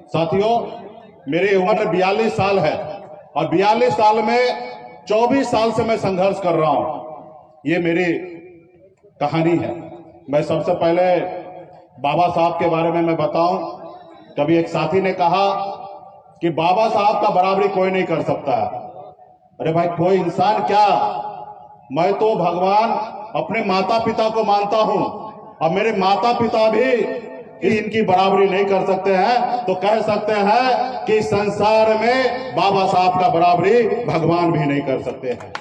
साथियों, मेरी उम्र 42 साल है और 42 साल में 24 साल से मैं संघर्ष कर रहा हूं। ये मेरी कहानी है। मैं सबसे पहले बाबा साहब के बारे में मैं बताऊं। कभी एक साथी ने कहा कि बाबा साहब का बराबरी कोई नहीं कर सकता। अरे भाई, कोई इंसान क्या, मैं तो भगवान अपने माता पिता को मानता हूं और मेरे माता पिता भी इनकी बराबरी नहीं कर सकते हैं, तो कह सकते हैं कि संसार में बाबा साहब का बराबरी भगवान भी नहीं कर सकते हैं।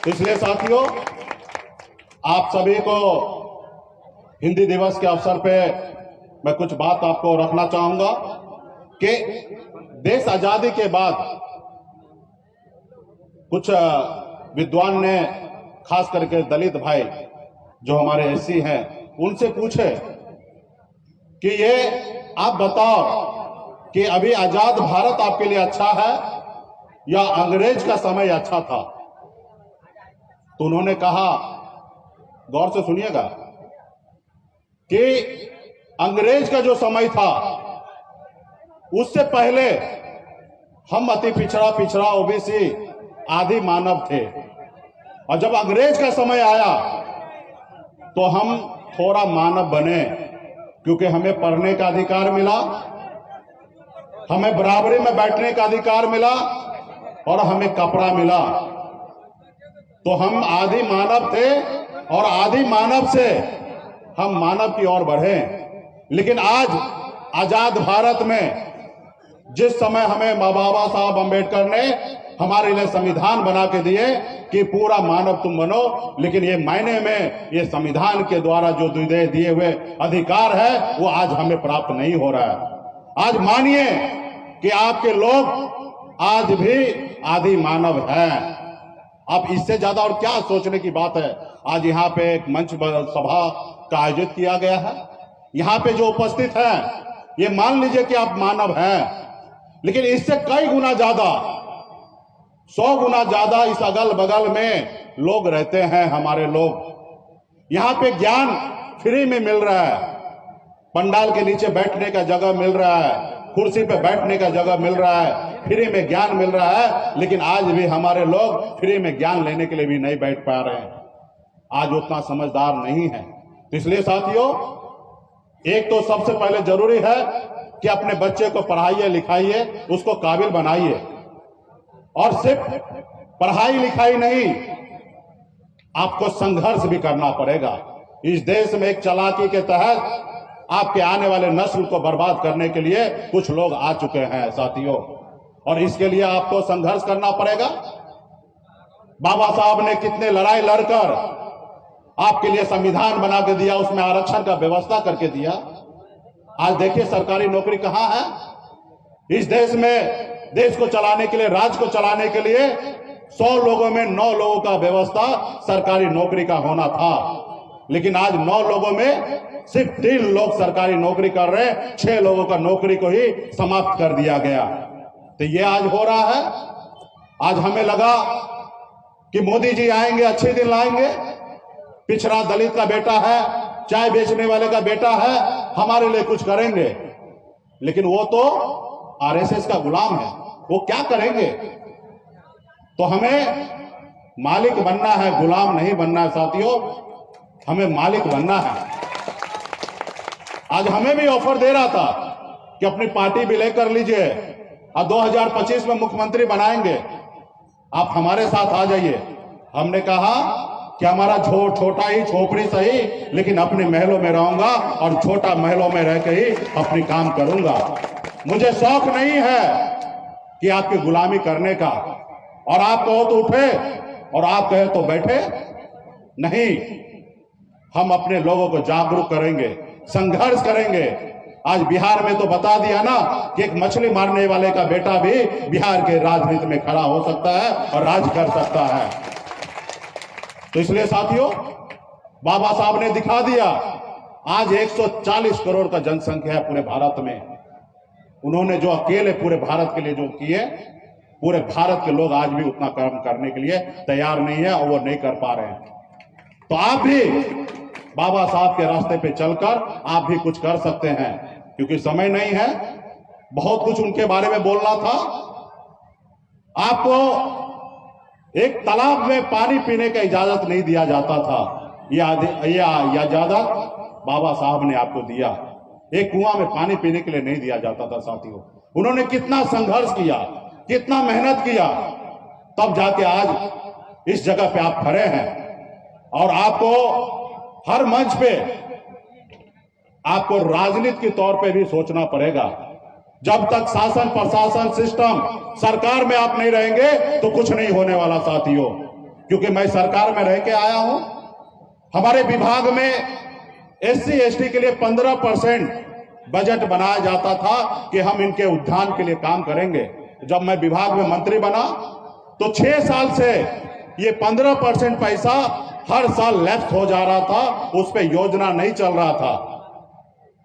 इसलिए साथियों, आप सभी को हिंदी दिवस के अवसर पे मैं कुछ बात आपको रखना चाहूंगा कि देश आजादी के बाद कुछ विद्वान ने, खास करके दलित भाई जो हमारे एससी हैं, उनसे पूछे कि ये आप बताओ कि अभी आजाद भारत आपके लिए अच्छा है या अंग्रेज का समय अच्छा था। तो उन्होंने कहा, गौर से सुनिएगा, कि अंग्रेज का जो समय था उससे पहले हम अति पिछड़ा ओबीसी आदि मानव थे, और जब अंग्रेज का समय आया तो हम थोड़ा मानव बने, क्योंकि हमें पढ़ने का अधिकार मिला, हमें बराबरी में बैठने का अधिकार मिला और हमें कपड़ा मिला। तो हम आदि मानव थे और आदि मानव से हम मानव की ओर बढ़े। लेकिन आज आजाद भारत में जिस समय हमें बाबा साहब अम्बेडकर ने हमारे लिए संविधान बना के दिए कि पूरा मानव तुम बनो, लेकिन ये मायने में ये संविधान के द्वारा जो दिए हुए अधिकार है वो आज हमें प्राप्त नहीं हो रहा है। आज मानिए कि आपके लोग आज भी आदि मानव हैं। अब इससे ज्यादा और क्या सोचने की बात है। आज यहाँ पे एक मंच सभा का आयोजित किया गया है। यहाँ पे जो उपस्थित हैं, ये मान लीजिए कि आप मानव हैं, लेकिन इससे कई गुना ज्यादा, 100 गुना ज्यादा इस अगल बगल में लोग रहते हैं। हमारे लोग यहाँ पे ज्ञान फ्री में मिल रहा है, पंडाल के नीचे बैठने का जगह मिल रहा है, कुर्सी पे बैठने का जगह मिल रहा है, फ्री में ज्ञान मिल रहा है। लेकिन आज भी हमारे लोग फ्री में ज्ञान लेने के लिए भी नहीं बैठ पा रहे हैं, आज उतना समझदार नहीं है। तो इसलिए साथियों, एक तो सबसे पहले जरूरी है कि अपने बच्चे को पढ़ाइए लिखाइए, उसको काबिल बनाइए, और सिर्फ पढ़ाई लिखाई नहीं, आपको संघर्ष भी करना पड़ेगा। इस देश में एक चालाकी के तहत आपके आने वाले नस्ल को बर्बाद करने के लिए कुछ लोग आ चुके हैं साथियों, और इसके लिए आपको संघर्ष करना पड़ेगा। बाबा साहब ने कितने लड़ाई लड़कर आपके लिए संविधान बना के दिया, उसमें आरक्षण का व्यवस्था करके दिया। आज देखिए सरकारी नौकरी कहां है। इस देश में देश को चलाने के लिए, राज्य को चलाने के लिए 100 लोगों में 9 लोगों का व्यवस्था सरकारी नौकरी का होना था, लेकिन आज 9 लोगों में सिर्फ 3 लोग सरकारी नौकरी कर रहे हैं, 6 लोगों का नौकरी को ही समाप्त कर दिया गया। तो ये आज हो रहा है। आज हमें लगा कि मोदी जी आएंगे, अच्छे दिन लाएंगे, पिछड़ा दलित का बेटा है, चाय बेचने वाले का बेटा है, हमारे लिए कुछ करेंगे। लेकिन वो तो आरएसएस का गुलाम है, वो क्या करेंगे। तो हमें मालिक बनना है, गुलाम नहीं बनना है साथियों, हमें मालिक बनना है। आज हमें भी ऑफर दे रहा था कि अपनी पार्टी भी लेकर लीजिए और 2025 में मुख्यमंत्री बनाएंगे, आप हमारे साथ आ जाइए। हमने कहा कि हमारा छोटा ही झोपड़ी सही, लेकिन अपने महलों में रहूंगा और छोटा महलों में रह के ही अपनी काम करूंगा। मुझे शौक नहीं है कि आपकी गुलामी करने का, और आप कहो तो उठे और आप कहे तो बैठे नहीं। हम अपने लोगों को जागरूक करेंगे, संघर्ष करेंगे। आज बिहार में तो बता दिया ना कि एक मछली मारने वाले का बेटा भी बिहार के राजनीति में खड़ा हो सकता है और राज कर सकता है। तो इसलिए साथियों, बाबा साहब ने दिखा दिया। आज 140 करोड़ का जनसंख्या है पूरे भारत में। उन्होंने जो अकेले पूरे भारत के लिए जो किए, पूरे भारत के लोग आज भी उतना काम करने के लिए तैयार नहीं है और वो नहीं कर पा रहे हैं। तो आप भी बाबा साहब के रास्ते पे चलकर आप भी कुछ कर सकते हैं, क्योंकि समय नहीं है। बहुत कुछ उनके बारे में बोलना था। आपको एक तालाब में पानी पीने का इजाजत नहीं दिया जाता था, यह इजाजत बाबा साहब ने आपको दिया। एक कुआं में पानी पीने के लिए नहीं दिया जाता था साथियों। उन्होंने कितना संघर्ष किया, कितना मेहनत किया, तब जाके आज इस जगह पे आप खड़े हैं। और आपको हर मंच पे आपको राजनीति के तौर पे भी सोचना पड़ेगा। जब तक शासन प्रशासन सिस्टम सरकार में आप नहीं रहेंगे तो कुछ नहीं होने वाला साथियों। क्योंकि मैं सरकार में रह के आया हूं। हमारे विभाग में SC ST के लिए 15% बजट बनाया जाता था कि हम इनके उद्यान के लिए काम करेंगे। जब मैं विभाग में मंत्री बना तो 6 साल से ये 15% पैसा हर साल लैप्स हो जा रहा था, उस पर योजना नहीं चल रहा था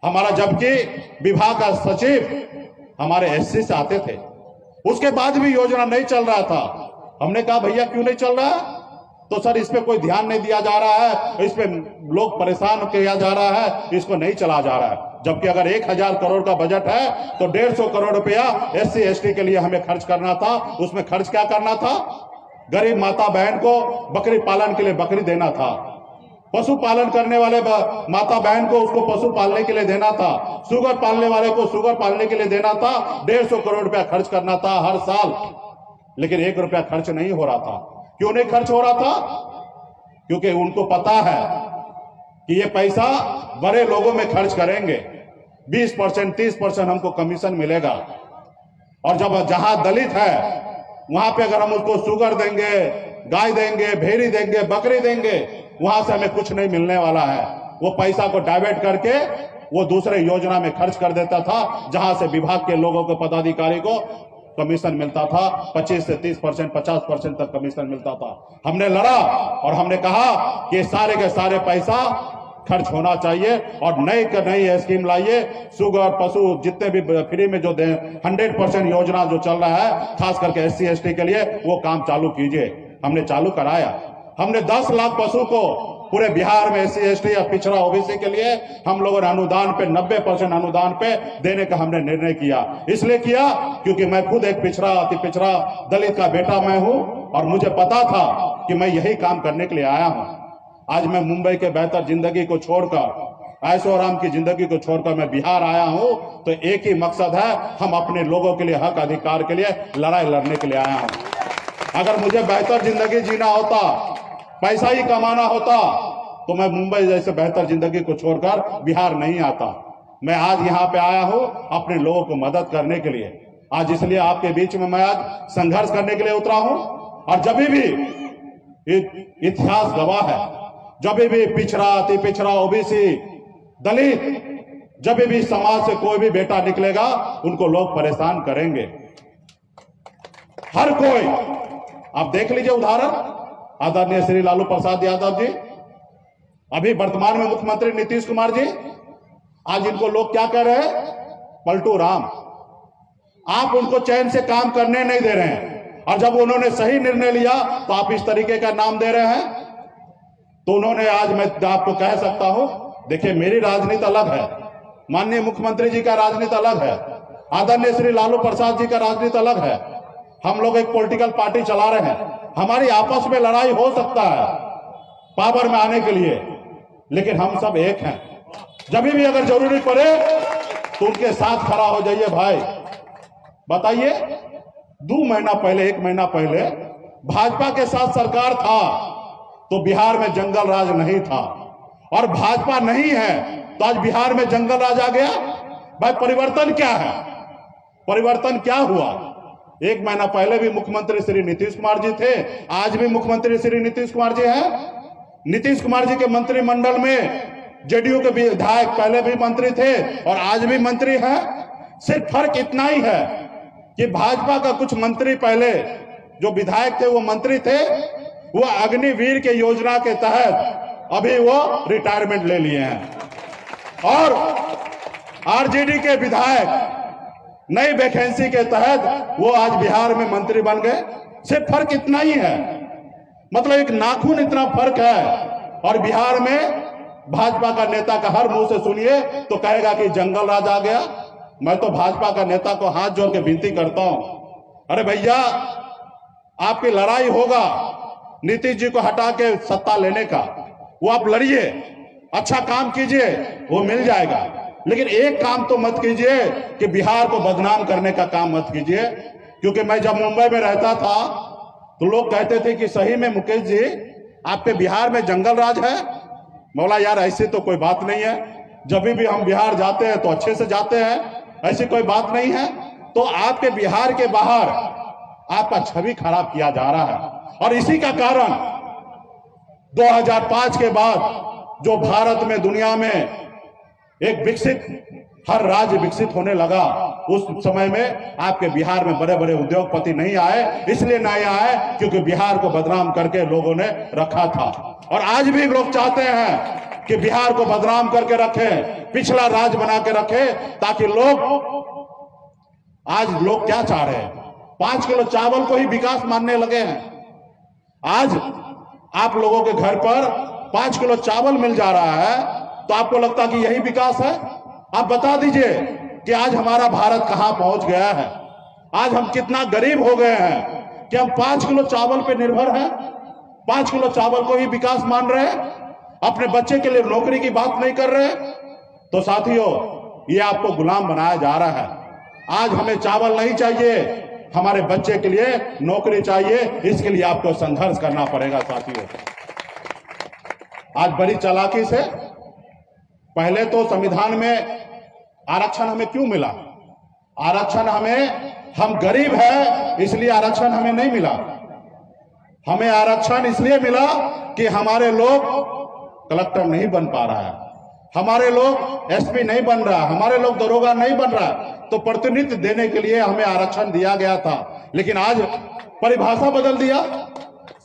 हमारा। जबकि विभाग का सचिव हमारे SC से आते थे, उसके बाद भी योजना नहीं चल रहा था। हमने कहा भैया क्यों नहीं चल रहा है? तो सर इस पे कोई ध्यान नहीं दिया जा रहा है, इस पे लोग परेशान किया जा रहा है, इसको नहीं चला जा रहा है। जबकि अगर 1000 करोड़ का बजट है तो 150 करोड़ रुपया SC ST के लिए हमें खर्च करना था। उसमें खर्च क्या करना था? गरीब माता बहन को बकरी पालन के लिए बकरी देना था, पशु पालन करने वाले माता बहन को उसको पशु पालने के लिए देना था, शुगर पालने वाले को शुगर पालने के लिए देना था। 150 करोड़ रुपया खर्च करना था हर साल, लेकिन 1 रुपया खर्च नहीं हो रहा था। क्यों नहीं खर्च हो रहा था? क्योंकि उनको पता है कि ये पैसा बड़े लोगों में खर्च करेंगे, 20% 30% हमको कमीशन मिलेगा। और जब जहां दलित है वहां पे अगर हम उसको शुगर देंगे, गाय देंगे, भेड़ी देंगे, बकरी देंगे, वहां से हमें कुछ नहीं मिलने वाला है। वो पैसा को डाइवर्ट करके वो दूसरे योजना में खर्च कर देता था, जहां से विभाग के लोगों को, पदाधिकारी को कमीशन मिलता था। 25 से 30%, 50% तक कमीशन मिलता था। हमने लड़ा और हमने कहा कि सारे के सारे पैसा खर्च होना चाहिए और नई स्कीम लाइए। शुगर, पशु जितने भी फ्री में जो दे 100% योजना जो चल रहा है, खास करके SC ST के लिए, वो काम चालू कीजिए। हमने चालू कराया। हमने 10 लाख पशु को पूरे बिहार में SC ST या पिछड़ा OBC के लिए हम लोगों ने अनुदान पे 90% अनुदान पे देने का हमने निर्णय किया। इसलिए किया क्योंकि मैं खुद एक पिछड़ा, अति पिछड़ा दलित का बेटा मैं हूं और मुझे पता था कि मैं यही काम करने के लिए आया हूं। आज मैं मुंबई के बेहतर जिंदगी को छोड़कर, ऐशो आराम की जिंदगी को छोड़कर मैं बिहार आया हूं, तो एक ही मकसद है, हम अपने लोगों के लिए, हक अधिकार के लिए लड़ाई लड़ने के लिए आया हूं। अगर मुझे बेहतर जिंदगी जीना होता, पैसा ही कमाना होता, तो मैं मुंबई जैसे बेहतर जिंदगी को छोड़कर बिहार नहीं आता। मैं आज यहाँ पे आया हूं अपने लोगों को मदद करने के लिए। आज इसलिए आपके बीच में मैं आज संघर्ष करने के लिए उतरा हूं। और जब भी इतिहास गवाह है, जब भी पिछड़ा, अति पिछड़ा, OBC, दलित, जब भी समाज से कोई भी बेटा निकलेगा, उनको लोग परेशान करेंगे। हर कोई, आप देख लीजिए उदाहरण, आदरणीय श्री लालू प्रसाद यादव जी, अभी वर्तमान में मुख्यमंत्री नीतीश कुमार जी, आज इनको लोग क्या कह रहे हैं? पलटू राम। आप उनको चैन से काम करने नहीं दे रहे हैं, और जब उन्होंने सही निर्णय लिया तो आप इस तरीके का नाम दे रहे हैं। तो उन्होंने, आज मैं आपको कह सकता हूं, देखिए मेरी राजनीति अलग है, माननीय मुख्यमंत्री जी का राजनीति अलग है, आदरणीय श्री लालू प्रसाद जी का राजनीति अलग है। हम लोग एक पॉलिटिकल पार्टी चला रहे हैं, हमारी आपस में लड़ाई हो सकता है पावर में आने के लिए, लेकिन हम सब एक हैं। जब भी अगर जरूरी पड़े तो उनके साथ खड़ा हो जाइए भाई। बताइए, 2 महीना पहले, 1 महीना पहले भाजपा के साथ सरकार था तो बिहार में जंगल राज नहीं था, और भाजपा नहीं है तो आज बिहार में जंगल राज आ गया। भाई परिवर्तन क्या है? परिवर्तन क्या हुआ? 1 महीना पहले भी मुख्यमंत्री श्री नीतीश कुमार जी थे, आज भी मुख्यमंत्री श्री नीतीश कुमार जी हैं। नीतीश कुमार जी के मंत्रिमंडल में JDU के विधायक पहले भी मंत्री थे और आज भी मंत्री हैं। सिर्फ फर्क इतना ही है कि भाजपा का कुछ मंत्री पहले जो विधायक थे वो मंत्री थे, वो अग्निवीर के योजना के तहत अभी वो रिटायरमेंट ले लिए हैं, और RJD के विधायक नई वैकेंसी के तहत वो आज बिहार में मंत्री बन गए। सिर्फ फर्क इतना ही है, मतलब एक नाखून इतना फर्क है। और बिहार में भाजपा का नेता का हर मुंह से सुनिए तो कहेगा कि जंगल राज आ गया। मैं तो भाजपा का नेता को हाथ जोड़ के विनती करता हूं, अरे भैया आपकी लड़ाई होगा नीतीश जी को हटा के सत्ता लेने का, वो आप लड़िए, अच्छा काम कीजिए, वो मिल जाएगा। लेकिन एक काम तो मत कीजिए कि बिहार को बदनाम करने का काम मत कीजिए। क्योंकि मैं जब मुंबई में रहता था तो लोग कहते थे कि सही में मुकेश जी आपके बिहार में जंगल राज है। बोला यार ऐसी तो कोई बात नहीं है, जब भी हम बिहार जाते हैं तो अच्छे से जाते हैं, ऐसी कोई बात नहीं है। तो आपके बिहार के बाहर आपका छवि खराब किया जा रहा है। और इसी का कारण 2005 के बाद जो भारत में दुनिया में एक विकसित, हर राज्य विकसित होने लगा, उस समय में आपके बिहार में बड़े बड़े उद्योगपति नहीं आए। इसलिए नहीं आए क्योंकि बिहार को बदनाम करके लोगों ने रखा था। और आज भी लोग चाहते हैं कि बिहार को बदनाम करके रखें, पिछड़ा राज्य बना के रखें, ताकि लोग, आज लोग क्या चाह रहे हैं, 5 किलो चावल को ही विकास मानने लगे हैं। आज आप लोगों के घर पर 5 किलो चावल मिल जा रहा है तो आपको लगता कि यही विकास है? आप बता दीजिए कि आज हमारा भारत कहां पहुंच गया है। आज हम कितना गरीब हो गए हैं कि हम 5 किलो चावल पे निर्भर हैं, 5 किलो चावल को ही विकास मान रहे हैं, अपने बच्चे के लिए नौकरी की बात नहीं कर रहे। तो साथियों, ये आपको गुलाम बनाया जा रहा है। आज हमें चावल नहीं चाहिए, हमारे बच्चे के लिए नौकरी चाहिए। इसके लिए आपको संघर्ष करना पड़ेगा साथियों। आज बड़ी चालाकी से, पहले तो संविधान में आरक्षण हमें क्यों मिला? आरक्षण हमें, हम गरीब हैं इसलिए आरक्षण हमें नहीं मिला। हमें आरक्षण इसलिए मिला कि हमारे लोग कलेक्टर नहीं बन पा रहा है, हमारे लोग एसपी नहीं बन रहा, हमारे लोग दरोगा नहीं बन रहा, तो प्रतिनिधित्व देने के लिए हमें आरक्षण दिया गया था। लेकिन आज परिभाषा बदल दिया,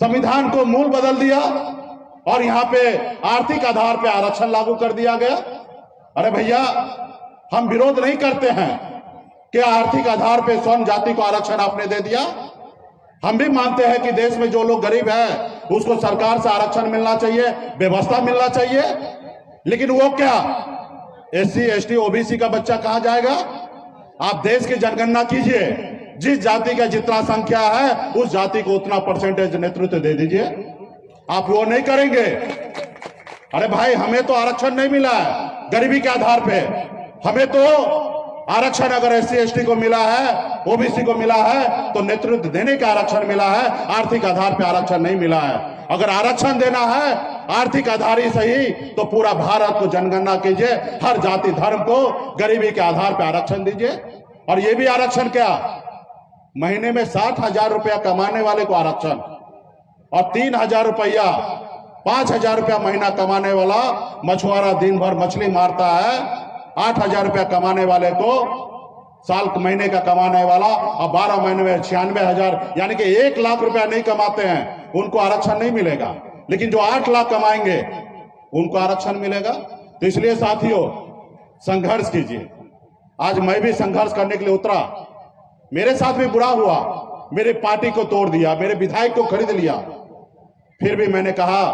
संविधान को मूल बदल दिया और यहां पे आर्थिक आधार पे आरक्षण लागू कर दिया गया। अरे भैया, हम विरोध नहीं करते हैं कि आर्थिक आधार पे स्वर्ण जाति को आरक्षण आपने दे दिया। हम भी मानते हैं कि देश में जो लोग गरीब हैं उसको सरकार से आरक्षण मिलना चाहिए, व्यवस्था मिलना चाहिए। लेकिन वो क्या, एससी एसटी ओबीसी का बच्चा कहां जाएगा? आप देश की जनगणना कीजिए, जिस जाति का जितना संख्या है उस जाति को उतना परसेंटेज नेतृत्व दे दीजिए। आप वो नहीं करेंगे। अरे भाई, हमें तो आरक्षण नहीं मिला है गरीबी के आधार पे। हमें तो आरक्षण अगर एससी एसटी को मिला है, ओबीसी को मिला है, तो नेतृत्व देने का आरक्षण मिला है, आर्थिक आधार पे आरक्षण नहीं मिला है। अगर आरक्षण देना है आर्थिक आधार ही सही, तो पूरा भारत को जनगणना कीजिए, हर जाति धर्म को गरीबी के आधार पे आरक्षण दीजिए। और ये भी आरक्षण क्या, महीने में 60,000 रुपया कमाने वाले को आरक्षण, और 3,000 रुपया, 5,000 रुपया महीना कमाने वाला मछुआरा दिन भर मछली मारता है, 8,000 रुपया कमाने वाले को, साल महीने का कमाने वाला, और 12 महीने में 96,000, यानी कि 1 लाख रुपया नहीं कमाते हैं उनको आरक्षण नहीं मिलेगा। लेकिन जो 8 लाख कमाएंगे उनको आरक्षण मिलेगा। तो इसलिए साथियों, संघर्ष कीजिए। आज मैं भी संघर्ष करने के लिए उतरा, मेरे साथ भी बुरा हुआ, मेरी पार्टी को तोड़ दिया, मेरे विधायक को खरीद लिया। फिर भी मैंने कहा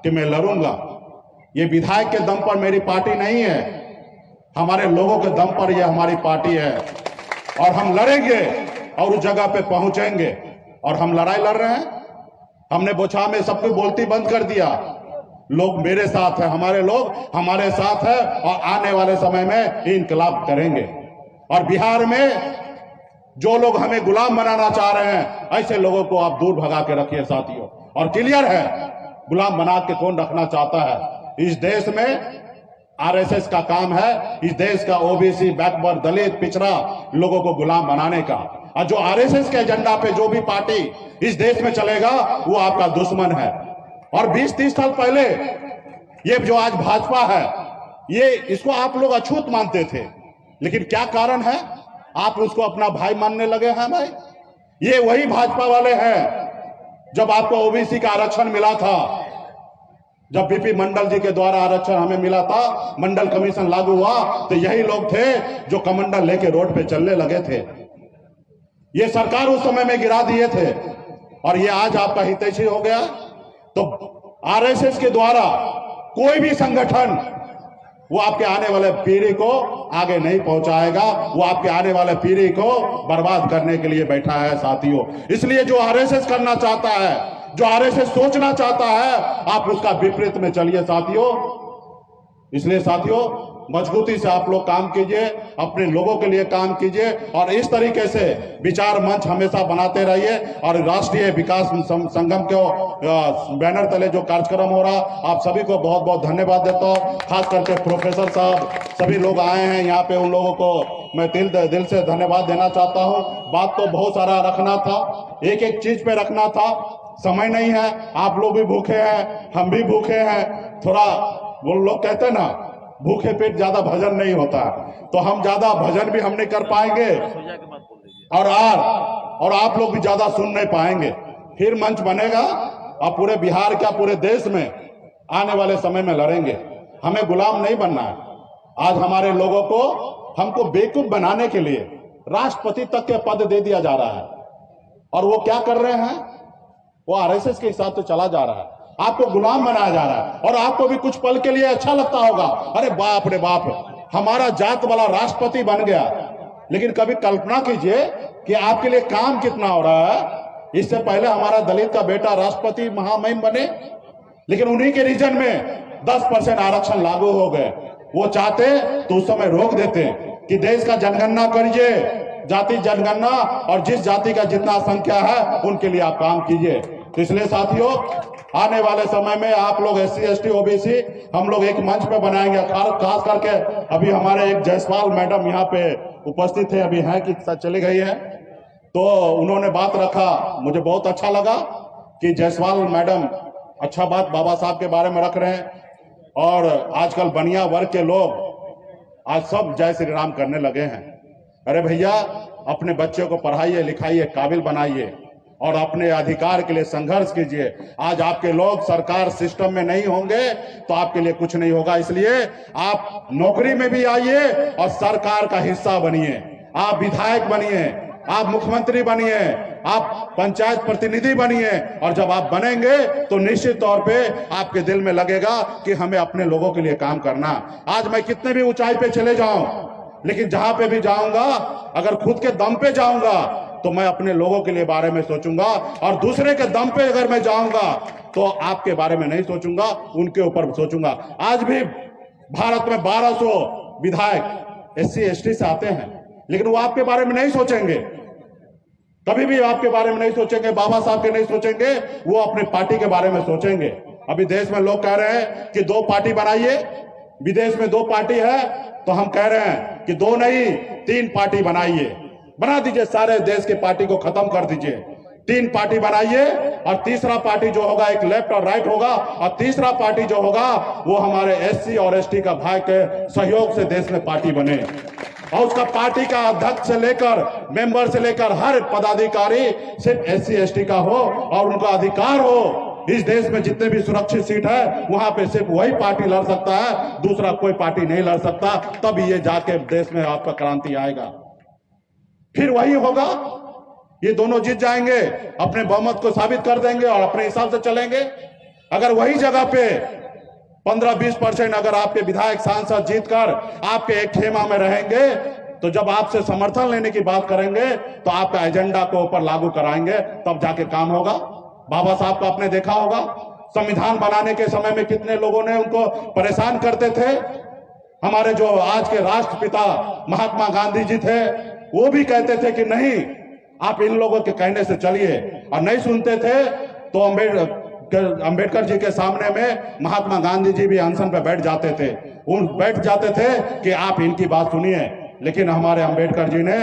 कि मैं लड़ूंगा। ये विधायक के दम पर मेरी पार्टी नहीं है, हमारे लोगों के दम पर यह हमारी पार्टी है। और हम लड़ेंगे और उस जगह पे पहुंचेंगे। और हम लड़ाई लड़ रहे हैं। हमने बोछा में सबको बोलती बंद कर दिया। लोग मेरे साथ है, हमारे लोग हमारे साथ है, और आने वाले समय में इंकलाब करेंगे। और बिहार में जो लोग हमें गुलाम बनाना चाह रहे हैं, ऐसे लोगों को आप दूर भगा के रखिए साथियों। और क्लियर है, गुलाम बना के कौन रखना चाहता है? इस देश में आरएसएस का काम है, इस देश का ओबीसी, बैकवर्ड, दलित, पिछड़ा लोगों को गुलाम बनाने का। और जो आरएसएस के एजेंडा पे जो भी पार्टी इस देश में चलेगा वो आपका दुश्मन है। और 20-30 साल पहले ये जो आज भाजपा है, ये इसको आप लोग अछूत मानते थे, लेकिन क्या कारण है आप उसको अपना भाई मानने लगे हैं? भाई, ये वही भाजपा वाले हैं। जब आपको ओबीसी का आरक्षण मिला था, जब बीपी मंडल जी के द्वारा आरक्षण हमें मिला था, मंडल कमीशन लागू हुआ, तो यही लोग थे जो कमंडल लेके रोड पे चलने लगे थे। ये सरकार उस समय में गिरा दिए थे, और ये आज आपका हितैषी हो गया। तो आरएसएस के द्वारा कोई भी संगठन वो आपके आने वाले पीढ़ी को आगे नहीं पहुंचाएगा, वो आपके आने वाले पीढ़ी को बर्बाद करने के लिए बैठा है साथियों। इसलिए जो आरएसएस करना चाहता है, जो आरएसएस सोचना चाहता है, आप उसका विपरीत में चलिए साथियों। इसलिए साथियों मजबूती से आप लोग काम कीजिए, अपने लोगों के लिए काम कीजिए और इस तरीके से विचार मंच हमेशा बनाते रहिए। और राष्ट्रीय विकास संगम के बैनर तले जो कार्यक्रम हो रहा, आप सभी को बहुत बहुत धन्यवाद देता हूँ। खास करके प्रोफेसर साहब सभी लोग आए हैं यहाँ पे, उन लोगों को मैं दिल से धन्यवाद देना चाहता हूँ। बात तो बहुत सारा रखना था, एक एक चीज पे रखना था, समय नहीं है। आप लोग भी भूखे हैं, हम भी भूखे हैं। थोड़ा वो लोग कहते हैं ना, भूखे पेट ज्यादा भजन नहीं होता, तो हम ज्यादा भजन भी हम नहीं कर पाएंगे और आप लोग भी ज्यादा सुन नहीं पाएंगे। फिर मंच बनेगा और पूरे बिहार क्या पूरे देश में आने वाले समय में लड़ेंगे। हमें गुलाम नहीं बनना है। आज हमारे लोगों को, हमको बेवकूफ बनाने के लिए राष्ट्रपति तक के पद दे दिया जा रहा है और वो क्या कर रहे हैं, वो आरएसएस के हिसाब से चला जा रहा है। आपको गुलाम बनाया जा रहा है और आपको भी कुछ पल के लिए अच्छा लगता होगा, अरे बाप रे बाप, हमारा जात वाला राष्ट्रपति बन गया। लेकिन कभी कल्पना कीजिए कि आपके लिए काम कितना हो रहा है। इससे पहले हमारा दलित का बेटा राष्ट्रपति महामहिम बने, लेकिन उन्हीं के रीजन में 10% आरक्षण लागू हो गए। वो चाहते तो उस समय रोक देते कि देश का जनगणना करिए, जाति जनगणना, और जिस जाति का जितना संख्या है उनके लिए आप काम कीजिए। तो इसलिए साथियों आने वाले समय में आप लोग SC ST OBC हम लोग एक मंच पे बनाएंगे। खास करके अभी हमारे एक जायसवाल मैडम यहाँ पे उपस्थित है, अभी हैं कि चली गई है, तो उन्होंने बात रखा, मुझे बहुत अच्छा लगा कि जायसवाल मैडम अच्छा बात बाबा साहब के बारे में रख रहे हैं। और आजकल बनिया वर्ग के लोग आज सब जय श्री राम करने लगे हैं। अरे भैया, अपने बच्चे को पढ़ाइए लिखाइए, काबिल बनाइए और अपने अधिकार के लिए संघर्ष कीजिए। आज आपके लोग सरकार सिस्टम में नहीं होंगे तो आपके लिए कुछ नहीं होगा। इसलिए आप नौकरी में भी आइए और सरकार का हिस्सा बनिए। आप विधायक बनिए, आप मुख्यमंत्री बनिए, आप पंचायत प्रतिनिधि बनिए, और जब आप बनेंगे तो निश्चित तौर पे आपके दिल में लगेगा कि हमें अपने लोगों के लिए काम करना। आज मैं कितने भी ऊंचाई पे चले जाऊं, लेकिन जहां पे भी जाऊंगा, अगर खुद के दम पे जाऊंगा तो मैं अपने लोगों के लिए बारे में सोचूंगा, और दूसरे के दम पे अगर मैं जाऊंगा तो आपके बारे में नहीं सोचूंगा, उनके ऊपर सोचूंगा। आज भी भारत में 1200 विधायक SC ST से आते हैं, लेकिन वो आपके बारे में नहीं सोचेंगे, कभी भी आपके बारे में नहीं सोचेंगे, बाबा साहब के नहीं सोचेंगे, वो अपने पार्टी के बारे में सोचेंगे। अभी देश में लोग कह रहे हैं कि 2 पार्टी बनाइए, विदेश में 2 पार्टी है, तो हम कह रहे हैं कि 2 नहीं 3 पार्टी बनाइए, बना दीजिए, सारे देश के पार्टी को खत्म कर दीजिए। 3 पार्टी बनाइए और तीसरा पार्टी जो होगा एक लेफ्ट और राइट होगा, और तीसरा पार्टी जो होगा वो हमारे SC और ST का भाई के सहयोग से देश में पार्टी बने, और उसका पार्टी का अध्यक्ष से लेकर मेंबर से लेकर हर पदाधिकारी सिर्फ SC ST का हो और उनका अधिकार हो। इस देश में जितने भी सुरक्षित सीट है वहां पे सिर्फ वही पार्टी लड़ सकता है, दूसरा कोई पार्टी नहीं लड़ सकता। तब ये जाके देश में आपका क्रांति आएगा, फिर वही होगा। ये दोनों जीत जाएंगे, अपने बहुमत को साबित कर देंगे और अपने हिसाब से चलेंगे। अगर वही जगह पे 15-20% अगर आपके विधायक सांसद जीतकर आपके एक खेमा में रहेंगे, तो जब आपसे समर्थन लेने की बात करेंगे तो आपका एजेंडा को ऊपर लागू कराएंगे, तब जाके काम होगा। बाबा साहब को आपने देखा होगा, संविधान बनाने के समय में कितने लोगों ने उनको परेशान करते थे। हमारे जो आज के राष्ट्रपिता महात्मा गांधी जी थे, वो भी कहते थे कि नहीं, आप इन लोगों के कहने से चलिए, और नहीं सुनते थे तो अंबेडकर जी के सामने में महात्मा गांधी जी भी अनशन पे बैठ जाते थे कि आप इनकी बात सुनिए। लेकिन हमारे अंबेडकर जी ने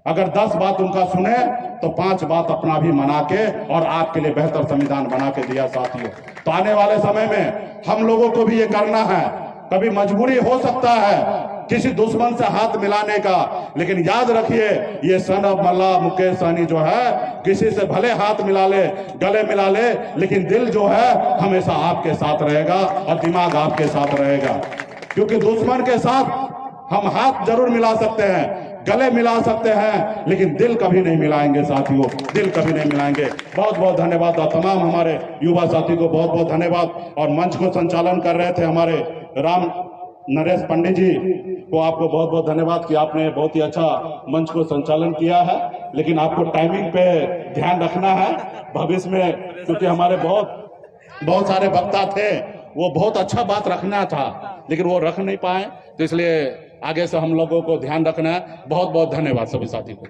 अगर 10 बात उनका सुने तो 5 बात अपना भी मना के और आपके लिए बेहतर संविधान बना के दिया साथियों। तो आने वाले समय में हम लोगों को भी ये करना है। कभी मजबूरी हो सकता है किसी दुश्मन से हाथ मिलाने का, लेकिन याद रखिए ये सन ऑफ मल्ला मुकेश सहनी जो है, किसी से भले हाथ मिला ले, गले मिला ले, लेकिन दिल जो है हमेशा आपके साथ रहेगा और दिमाग आपके साथ रहेगा। क्योंकि दुश्मन के साथ हम हाथ जरूर मिला सकते हैं, गले मिला सकते हैं, लेकिन दिल कभी नहीं मिलाएंगे साथियों, दिल कभी नहीं मिलाएंगे। बहुत बहुत धन्यवाद। और तमाम हमारे युवा साथी को बहुत बहुत धन्यवाद। और मंच को संचालन कर रहे थे हमारे नरेश पंडित जी को आपको बहुत बहुत धन्यवाद कि आपने बहुत ही अच्छा मंच को संचालन किया है। लेकिन आपको टाइमिंग पे ध्यान रखना है भविष्य में, क्योंकि हमारे बहुत सारे वक्ता थे, वो बहुत अच्छा बात रखना था लेकिन वो रख नहीं पाए, तो इसलिए आगे से हम लोगों को ध्यान रखना है। बहुत बहुत धन्यवाद सभी साथी को।